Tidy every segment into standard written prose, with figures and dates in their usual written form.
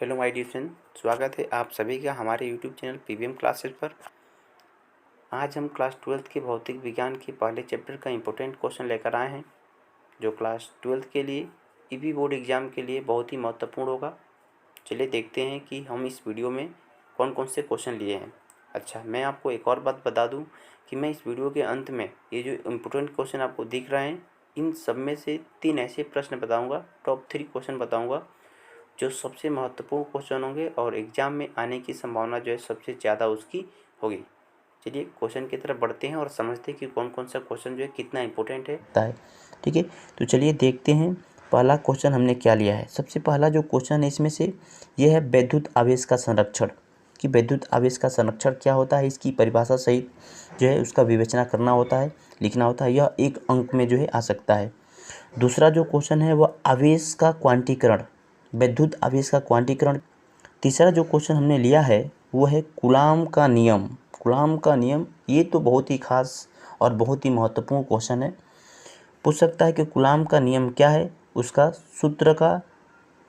Hello my dear friend, स्वागत है आप सभी का हमारे यूट्यूब चैनल पीवीएम क्लासेस पर। आज हम क्लास 12th के भौतिक विज्ञान के पहले चैप्टर का इम्पोर्टेंट क्वेश्चन लेकर आए हैं, जो क्लास 12th के लिए ईबी बोर्ड एग्ज़ाम के लिए बहुत ही महत्वपूर्ण होगा। चलिए देखते हैं कि हम इस वीडियो में कौन कौन से क्वेश्चन लिए हैं। अच्छा, मैं आपको एक और बात बता दूँ कि मैं इस वीडियो के अंत में ये जो इम्पोर्टेंट क्वेश्चन आपको दिख रहे हैं, इन सब में से 3 ऐसे प्रश्न बताऊँगा, टॉप 3 क्वेश्चन बताऊँगा जो सबसे महत्वपूर्ण क्वेश्चन होंगे और एग्ज़ाम में आने की संभावना जो है सबसे ज़्यादा उसकी होगी। चलिए क्वेश्चन की तरफ बढ़ते हैं और समझते हैं कि कौन कौन सा क्वेश्चन जो है कितना इम्पोर्टेंट है। ठीक है, तो चलिए देखते हैं पहला क्वेश्चन हमने क्या लिया है। सबसे पहला जो क्वेश्चन है इसमें से ये है वैद्युत आवेश का संरक्षण, कि वैद्युत आवेश का संरक्षण क्या होता है, इसकी परिभाषा सहित जो है उसका विवेचना करना होता है, लिखना होता है। यह एक अंक में जो है आ सकता है। दूसरा जो क्वेश्चन है वह आवेश का क्वांटीकरण, वैद्युत आवेश का क्वांटीकरण। तीसरा जो क्वेश्चन हमने लिया है वो है कूलाम का नियम। कूलाम का नियम ये तो बहुत ही खास और बहुत ही महत्वपूर्ण क्वेश्चन है। पूछ सकता है कि कूलाम का नियम क्या है, उसका सूत्र का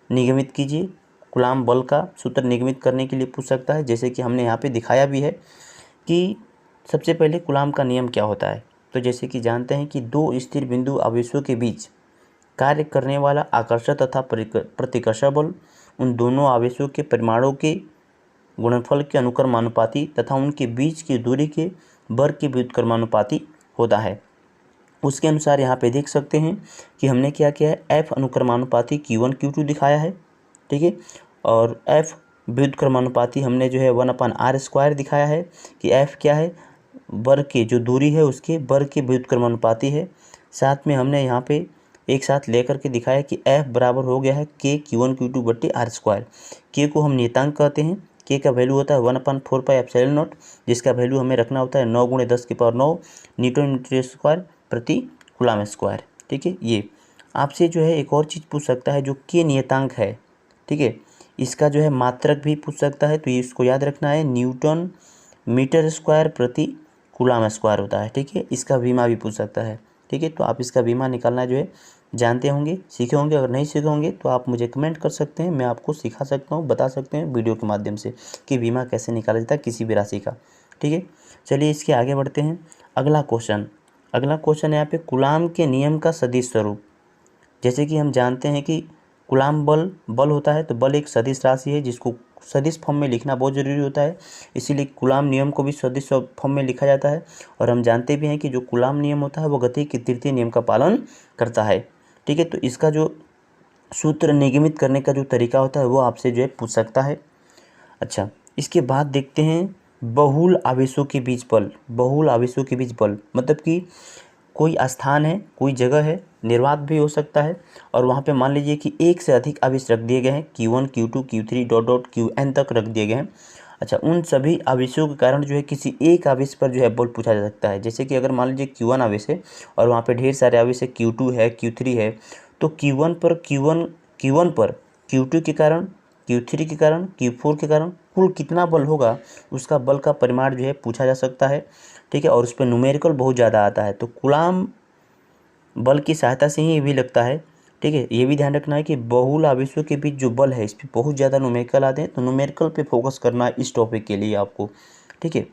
निगमित कीजिए। कूलाम बल का सूत्र निगमित करने के लिए पूछ सकता है, जैसे कि हमने यहाँ पे दिखाया भी है कि सबसे पहले कूलाम का नियम क्या होता है। तो जैसे कि जानते हैं कि दो स्थिर बिंदु आवेशों के बीच कार्य करने वाला आकर्षण तथा प्रतिकर्षण बल उन दोनों आवेशों के परिमाणों के गुणनफल के अनुक्रमानुपाती तथा उनके बीच की दूरी के वर्ग के व्युत्क्रमानुपाती होता है। उसके अनुसार यहाँ पे देख सकते हैं कि हमने क्या किया है, F अनुक्रमानुपाती Q1 Q2 दिखाया है, ठीक है, और F व्युत्क्रमानुपाती हमने जो है 1/r² दिखाया है कि F क्या है, वर्ग की जो दूरी है उसके वर्ग के व्युत्क्रमानुपाती है। साथ में हमने यहाँ पे एक साथ लेकर के दिखाया कि F बराबर हो गया है K Q1 Q2 बट्टे r²। K को हम नियतांक कहते हैं। K का वैल्यू होता है 1/4πε0, जिसका वैल्यू हमें रखना होता है 9 × 10⁹ न्यूटन मीटर स्क्वायर प्रति कूलाम स्क्वायर। ठीक है, ये आपसे जो है एक और चीज़ पूछ सकता है जो K नियतांक है, ठीक है, इसका जो है मात्रक भी पूछ सकता है। तो ये इसको याद रखना है, न्यूटन मीटर स्क्वायर प्रति कूलाम स्क्वायर होता है। ठीक है, इसका विमा भी पूछ सकता है। ठीक है, तो आप इसका बीमा निकालना जो है जानते होंगे, सीखे होंगे। अगर नहीं सीखे होंगे तो आप मुझे कमेंट कर सकते हैं, मैं आपको सिखा सकता हूँ, बता सकते हैं वीडियो के माध्यम से कि बीमा कैसे निकाला जाता है किसी भी राशि का। ठीक है, चलिए इसके आगे बढ़ते हैं। अगला क्वेश्चन है यहाँ पे कूलाम के नियम का सदिश स्वरूप। जैसे कि हम जानते हैं कि कूलाम बल होता है, तो बल एक सदिश राशि है जिसको सदिश फॉर्म में लिखना बहुत ज़रूरी होता है, इसीलिए कूलाम नियम को भी सदिश फॉर्म में लिखा जाता है। और हम जानते भी हैं कि जो कूलाम नियम होता है वो गति के तृतीय नियम का पालन करता है। ठीक है, तो इसका जो सूत्र निगमित करने का जो तरीका होता है वो आपसे जो है पूछ सकता है। अच्छा, इसके बाद देखते हैं बहुल आवेशों के बीच बल। बहुल आवेशों के बीच बल मतलब कि कोई स्थान है, कोई जगह है, निर्वात भी हो सकता है, और वहाँ पे मान लीजिए कि एक से अधिक आवेश रख दिए गए हैं, Q1 Q2 Q3 dot Qn तक रख दिए गए हैं। अच्छा, उन सभी आवेशों के कारण जो है किसी एक आवेश पर जो है बल पूछा जा सकता है। जैसे कि अगर मान लीजिए Q1 आवेश है और वहाँ पे ढेर सारे आवेश है, Q2 है, Q3 है, तो Q1 पर Q2 के कारण, Q3 के कारण, Q4 के कारण कुल कितना बल होगा, उसका बल का परिमाण जो है पूछा जा सकता है। ठीक है, और उस पर न्यूमेरिकल बहुत ज़्यादा आता है, तो कूलाम बल की सहायता से ही ये भी लगता है। ठीक है, ये भी ध्यान रखना है कि बहुल आवेशों के बीच जो बल है इस पर बहुत ज़्यादा न्यूमेरिकल आते हैं, तो न्यूमेरिकल पे फोकस करना है इस टॉपिक के लिए आपको। ठीक है,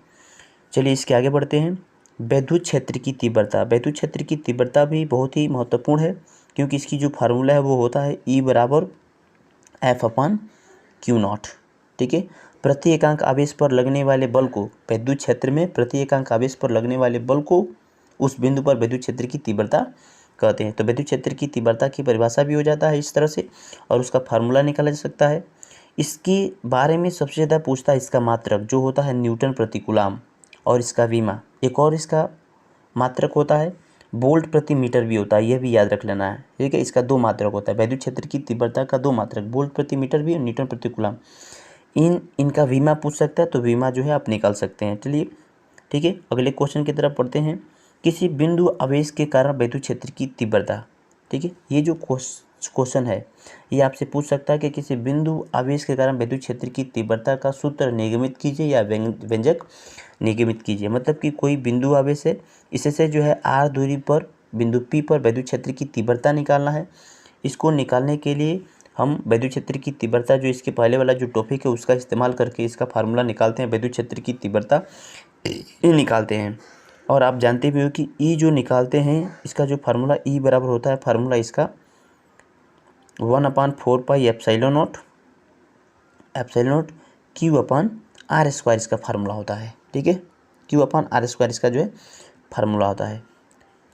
चलिए इसके आगे बढ़ते हैं। वैद्युत क्षेत्र की तीव्रता। वैद्युत क्षेत्र की तीव्रता भी बहुत ही महत्वपूर्ण है, क्योंकि इसकी जो फार्मूला है वो होता है E बराबर F/Q0। ठीक है, प्रति एकांक आवेश पर लगने वाले बल को, वैद्युत क्षेत्र में प्रति एकांक आवेश पर लगने वाले बल को उस बिंदु पर वैद्युत क्षेत्र की तीव्रता कहते हैं। तो वैद्युत क्षेत्र की तीव्रता की परिभाषा भी हो जाता है इस तरह से, और उसका फार्मूला निकाला जा सकता है। इसके बारे में सबसे ज़्यादा पूछता है इसका मात्रक जो होता है न्यूटन प्रति कूलाम, और इसका विमा, एक और इसका मात्रक होता है वोल्ट प्रति मीटर भी होता है, यह भी याद रख लेना है। ठीक है, इसका 2 मात्रक होता है, वैद्युत क्षेत्र की तीव्रता का 2 मात्रक, वोल्ट प्रति मीटर भी और न्यूटन प्रति कूलाम। इनका विमा पूछ सकता है, तो विमा जो है आप निकाल सकते हैं। चलिए ठीक है, अगले क्वेश्चन की तरफ पढ़ते हैं। किसी बिंदु आवेश के कारण वैद्युत क्षेत्र की तीव्रता। ठीक है, ये जो क्वेश्चन है ये आपसे पूछ सकता है कि किसी बिंदु आवेश के कारण वैद्युत क्षेत्र की तीव्रता का सूत्र निगमित कीजिए या व्यंजक निगमित कीजिए। मतलब कि कोई बिंदु आवेश है, इससे जो है r दूरी पर बिंदु P पर वैद्युत क्षेत्र की तीव्रता निकालना है। इसको निकालने के लिए हम विद्युत क्षेत्र की तीव्रता जो इसके पहले वाला जो टॉपिक है उसका इस्तेमाल करके इसका फार्मूला निकालते हैं, विद्युत क्षेत्र की तीव्रता ये निकालते हैं। और आप जानते भी हो कि ई जो निकालते हैं इसका जो फार्मूला ई बराबर होता है, फार्मूला इसका 1/4 पाई एप्सिलॉन नॉट Q/r² इसका फार्मूला होता है। ठीक है, Q/r² इसका जो है फार्मूला होता है।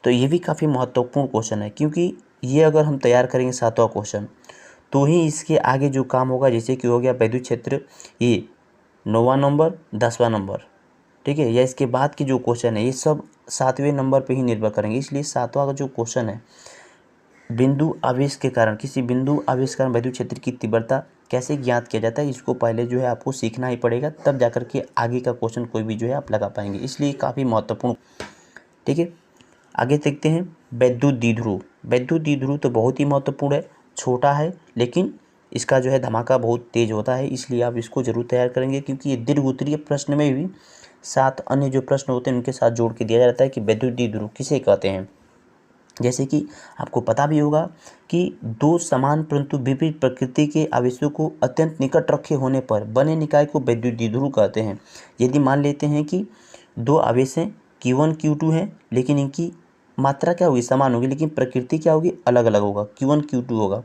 तो ये भी काफ़ी महत्वपूर्ण क्वेश्चन है, क्योंकि ये अगर हम तैयार करेंगे 7वां क्वेश्चन तो ही इसके आगे जो काम होगा, जैसे कि हो गया विद्युत क्षेत्र ये 9वां नंबर 10वां नंबर, ठीक है, या इसके बाद के जो क्वेश्चन है ये सब 7वें नंबर पे ही निर्भर करेंगे। इसलिए 7वां का जो क्वेश्चन है, बिंदु आवेश के कारण, किसी बिंदु आवेश के कारण विद्युत क्षेत्र की तीव्रता कैसे ज्ञात किया जाता है, इसको पहले जो है आपको सीखना ही पड़ेगा, तब जाकर के आगे का क्वेश्चन कोई भी जो है आप लगा पाएंगे। इसलिए काफ़ी महत्वपूर्ण। ठीक है, आगे देखते हैं विद्युत द्विध्रुव। विद्युत द्विध्रुव तो बहुत ही महत्वपूर्ण है, छोटा है लेकिन इसका जो है धमाका बहुत तेज होता है, इसलिए आप इसको जरूर तैयार करेंगे, क्योंकि ये दीर्घ उत्तरीय प्रश्न में भी 7 अन्य जो प्रश्न होते हैं उनके साथ जोड़ के दिया जाता है कि विद्युत द्विध्रुव किसे कहते हैं। जैसे कि आपको पता भी होगा कि दो समान परंतु विपरीत प्रकृति के आवेशों को अत्यंत निकट रखे होने पर बने निकाय को विद्युत द्विध्रुव कहते हैं। यदि मान लेते हैं कि दो आवेश हैं Q1 Q2 हैं, लेकिन इनकी मात्रा क्या होगी, समान होगी, लेकिन प्रकृति क्या होगी, अलग अलग होगा, Q1 Q2 होगा।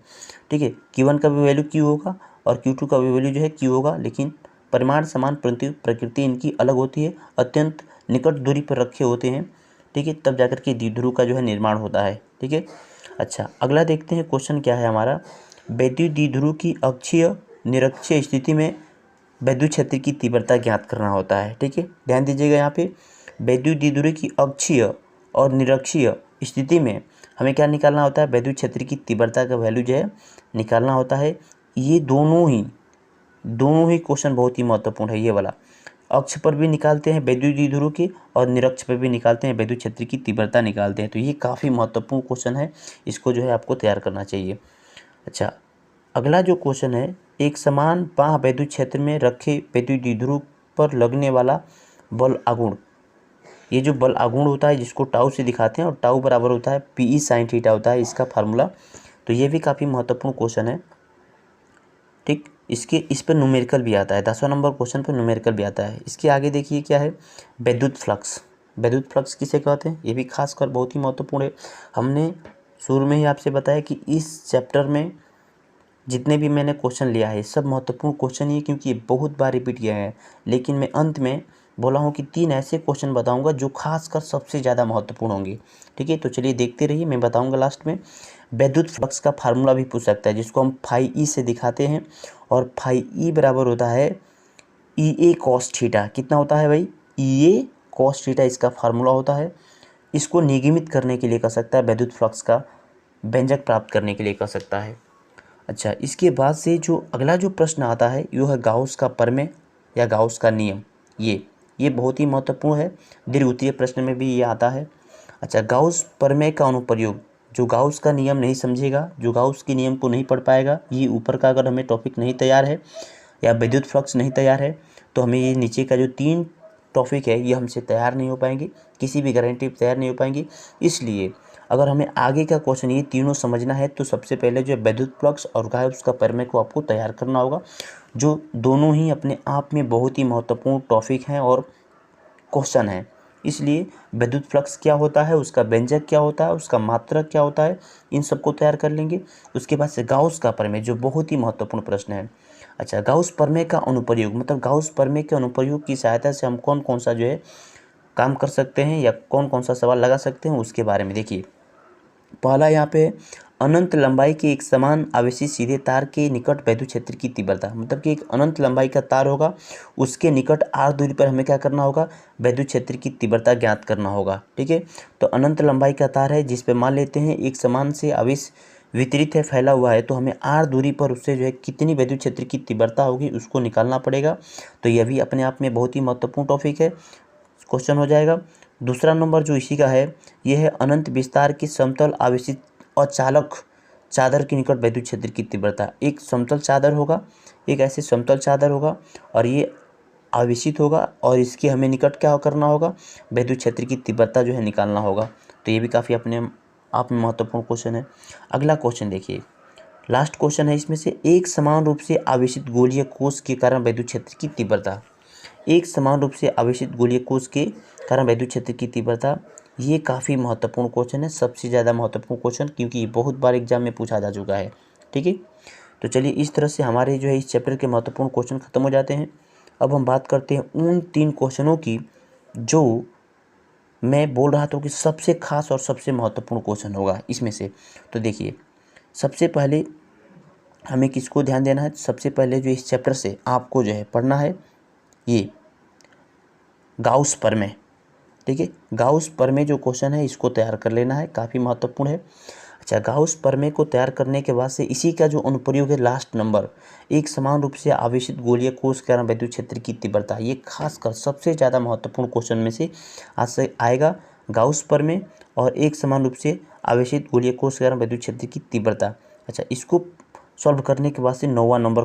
ठीक है, Q1 का भी वैल्यू Q होगा और Q2 का भी वैल्यू जो है Q होगा, लेकिन परिमाण समान परंतु प्रकृति इनकी अलग होती है, अत्यंत निकट दूरी पर रखे होते हैं। ठीक है, तब जाकर के द्विध्रुव का जो है निर्माण होता है। ठीक है, अच्छा अगला देखते हैं क्वेश्चन क्या है हमारा, विद्युत द्विध्रुव की अक्षीय निरक्षीय स्थिति में विद्युत क्षेत्र की तीव्रता ज्ञात करना होता है। ठीक है, ध्यान दीजिएगा, यहाँ पे विद्युत द्विध्रुव की अक्षीय और निरक्षीय स्थिति में हमें क्या निकालना होता है, विद्युत क्षेत्र की तीव्रता का वैल्यू जो है निकालना होता है। ये दोनों ही क्वेश्चन बहुत ही महत्वपूर्ण है। ये वाला अक्ष पर भी निकालते हैं विद्युत द्विध्रुव की और निरक्ष पर भी निकालते हैं, विद्युत क्षेत्र की तीव्रता निकालते हैं। तो ये काफ़ी महत्वपूर्ण क्वेश्चन है, इसको जो है आपको तैयार करना चाहिए। अच्छा अगला जो क्वेश्चन है, एक समान बाह विद्युत क्षेत्र में रखे विद्युत द्विध्रुव पर लगने वाला बल आघूर्ण, ये जो बल आघूर्ण होता है जिसको टाउ से दिखाते हैं और टाउ बराबर होता है PE sin θ होता है इसका फार्मूला। तो ये भी काफ़ी महत्वपूर्ण क्वेश्चन है। ठीक, इस पर न्यूमेरिकल भी आता है, 10वां नंबर क्वेश्चन पर न्यूमेरिकल भी आता है। इसके आगे देखिए क्या है, विद्युत फ्लक्स। विद्युत फ्लक्स किसे कहते हैं, ये भी खासकर बहुत ही महत्वपूर्ण है। हमने शुरू में ही आपसे बताया कि इस चैप्टर में जितने भी मैंने क्वेश्चन लिया है सब महत्वपूर्ण क्वेश्चन ही, क्योंकि ये बहुत बार रिपीट किया है। लेकिन मैं अंत में बोला हूँ कि 3 ऐसे क्वेश्चन बताऊंगा जो खासकर सबसे ज़्यादा महत्वपूर्ण होंगे। ठीक है, तो चलिए देखते रहिए, मैं बताऊंगा लास्ट में। विद्युत फ्लक्स का फार्मूला भी पूछ सकता है, जिसको हम φE से दिखाते हैं, और φE बराबर होता है EA cos θ। कितना होता है भाई, EA cos θ इसका फार्मूला होता है। इसको निगमित करने के लिए कर सकता है, विद्युत फ्लक्स का व्यंजक प्राप्त करने के लिए कर सकता है। अच्छा, इसके बाद से जो अगला जो प्रश्न आता है वो है गाउस का प्रमेय या गाउस का नियम। ये बहुत ही महत्वपूर्ण है, द्वितीय प्रश्न में भी ये आता है। अच्छा, गाउस प्रमेय का अनुप्रयोग, जो गाउस का नियम नहीं समझेगा, जो गाउस के नियम को नहीं पढ़ पाएगा, ये ऊपर का अगर हमें टॉपिक नहीं तैयार है या विद्युत फ्लक्स नहीं तैयार है, तो हमें ये नीचे का जो 3 टॉपिक है ये हमसे तैयार नहीं हो पाएंगे, किसी भी गारंटी तैयार नहीं हो पाएंगी। इसलिए अगर हमें आगे का क्वेश्चन ये तीनों समझना है तो सबसे पहले जो विद्युत फ्लक्स और गाउस का प्रमेय को आपको तैयार करना होगा, जो दोनों ही अपने आप में बहुत ही महत्वपूर्ण टॉपिक हैं और क्वेश्चन है। इसलिए विद्युत फ्लक्स क्या होता है, उसका व्यंजक क्या होता है, उसका मात्रक क्या होता है, इन सबको तैयार कर लेंगे। उसके बाद से गाउस का प्रमेय, जो बहुत ही महत्वपूर्ण प्रश्न है। अच्छा, गाउस प्रमेय का अनुप्रयोग, मतलब गाउस प्रमेय के अनुप्रयोग की सहायता से हम कौन कौन सा जो है काम कर सकते हैं या कौन कौन सा सवाल लगा सकते हैं, उसके बारे में देखिए। पहला यहाँ पे अनंत लंबाई के एक समान आवेशी सीधे तार के निकट विद्युत क्षेत्र की तीव्रता, मतलब कि एक अनंत लंबाई का तार होगा, उसके निकट r दूरी पर हमें क्या करना होगा, विद्युत क्षेत्र की तीव्रता ज्ञात करना होगा। ठीक है, तो अनंत लंबाई का तार है जिस पे मान लेते हैं एक समान से आवेश वितरित है, फैला हुआ है, तो हमें r दूरी पर उससे जो है कितनी विद्युत क्षेत्र की तीव्रता होगी उसको निकालना पड़ेगा। तो यह भी अपने आप में बहुत ही महत्वपूर्ण टॉपिक है, क्वेश्चन हो जाएगा। दूसरा नंबर जो इसी का है, यह है अनंत विस्तार की समतल आवेशित अचालक चादर के निकट विद्युत क्षेत्र की तीव्रता। एक समतल चादर होगा, एक ऐसे समतल चादर होगा और ये आवेशित होगा, और इसके हमें निकट क्या करना होगा, विद्युत क्षेत्र की तीव्रता जो है निकालना होगा। तो ये भी काफ़ी अपने आप में महत्वपूर्ण क्वेश्चन है। अगला क्वेश्चन देखिए, लास्ट क्वेश्चन है इसमें से, एक समान रूप से आवेशित गोलीय कोष के कारण वैद्युत क्षेत्र की तीव्रता। एक समान रूप से आवेशित गोलीय कोष के कारण वैद्युत क्षेत्र की तीव्रता, ये काफ़ी महत्वपूर्ण क्वेश्चन है, सबसे ज़्यादा महत्वपूर्ण क्वेश्चन, क्योंकि ये बहुत बार एग्जाम में पूछा जा चुका है। ठीक है, तो चलिए इस तरह से हमारे जो है इस चैप्टर के महत्वपूर्ण क्वेश्चन खत्म हो जाते हैं। अब हम बात करते हैं उन 3 क्वेश्चनों की जो मैं बोल रहा था कि सबसे खास और सबसे महत्वपूर्ण क्वेश्चन होगा इसमें से। तो देखिए, सबसे पहले हमें किसको ध्यान देना है, सबसे पहले जो इस चैप्टर से आपको जो है पढ़ना है ये गाउस प्रमेय। ठीक है, गाउस प्रमेय जो क्वेश्चन है इसको तैयार कर लेना है, काफ़ी महत्वपूर्ण है। अच्छा, गाउस प्रमेय को तैयार करने के बाद से इसी का जो अनुप्रयोग है लास्ट नंबर, एक समान रूप से आवेशित गोलीय कोष के कारण वैद्युत क्षेत्र की तीव्रता, ये खासकर सबसे ज़्यादा महत्वपूर्ण क्वेश्चन में से आज से आएगा गाउस प्रमेय और एक समान रूप से आवेशित गोलीय कोष के कारण वैद्युत क्षेत्र की तीव्रता। अच्छा, इसको सॉल्व करने के बाद से 9वां नंबर